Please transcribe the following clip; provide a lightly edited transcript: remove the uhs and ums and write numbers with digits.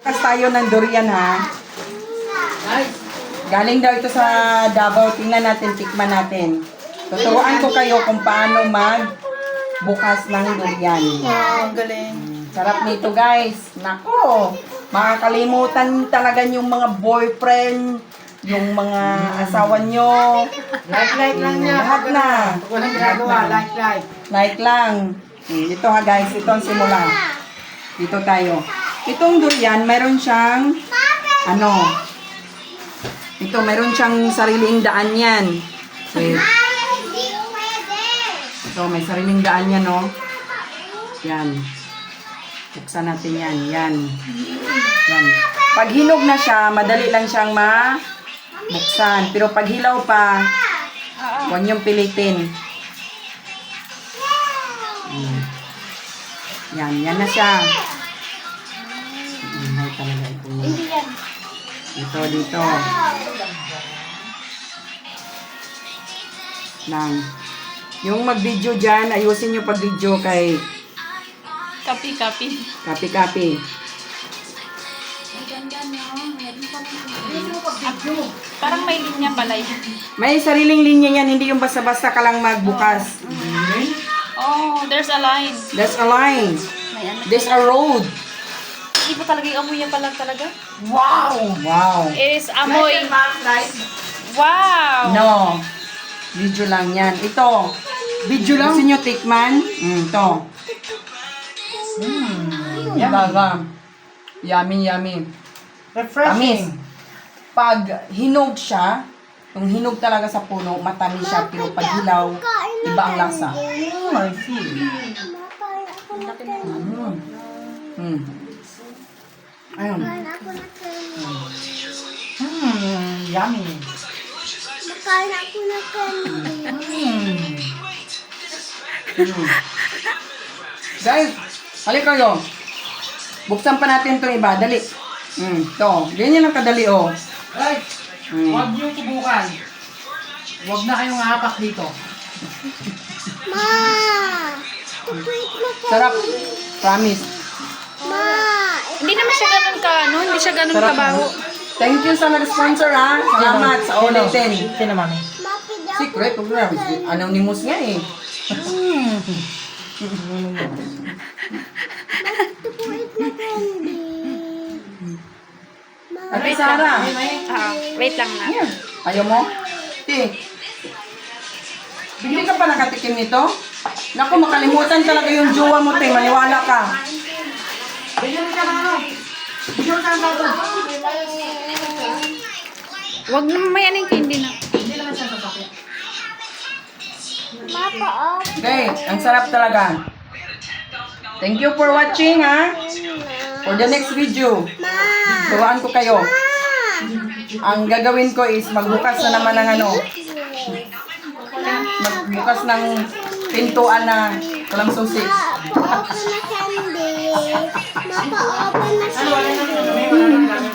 Bukas tayo ng durian ha. Galing daw ito sa Davao. Tingnan natin, tikman natin. Tuturuan ko kayo kung paano bukas ng durian. Ang galing. Sarap nito guys. Nako, makakalimutan talaga yung mga boyfriend, yung mga asawa nyo. Like lang niya. Lahat na. Walang ginagawa. Like. Like lang. Ito ha guys, ito ang simula. Dito tayo. Itong durian, mayroon siyang mayroon siyang sariling daan yan. Okay. Ito, may sariling daan yan, no? Yan. Buksan natin yan. Yan. Pag hinog na siya, madali lang siyang mabuksan. Pero pag hilaw pa, huwag niyong pilitin. Yan na siya. Ay, talaga ito. Dito. Lang. Yung mag-video dyan, ayusin nyo pag-video kay Kapi. Parang may linya pala yun. May sariling linya yan, hindi yung basta-basta ka lang magbukas. Oh, there's a line. There's a line. There's a road. Hindi po talaga yung amoy niya pala talaga. Wow. It is amoy. Wow. No. Video lang yan. Ito. Video lang? Gusto nyo tikman? Ito. Talaga. Yummy. Refreshing. Tamis. Pag hinog siya, yung hinog talaga sa puno, matamis siya. Pero pag hilaw, iba ang lasa. I see. Ayun. Yummy. Makain ako na candy. Guys, halik kayo. Buksan pa natin itong iba. Dali. Ito. Ganyan lang kadali, oh. Right. Huwag niyo subukan. Huwag na kayong hapak dito. Ma! Tukwit na candy. Sarap. Promise. Ma! Hindi naman siya ganun hindi siya ganun Sarap. kabaho. Thank you sa nag-sponsor, ha. Salamat sa ulitin. Sino, mami? Mapid ako. Secret, huwag na. Anonymous nga eh. Tukwit na candy. Ate Sarah. Wait lang na. Ayan. Ayaw mo? Hindi ka pa nakatikim nito? Naku, makalimutan talaga yung jowa mo, te. Maniwala ka. Bigyan na siya ng ano? Bigyan na siya ng bago. Wag na may anong candy na. Hindi naman siya sasakit. Mapa, Okay, ang sarap talaga. Thank you for watching, ha. For the next video, turuan ko kayo. Ang gagawin ko is magbukas na naman ng magbukas ng pintuan na walang susi. Mapa, open na candy. Mapa, open na candy.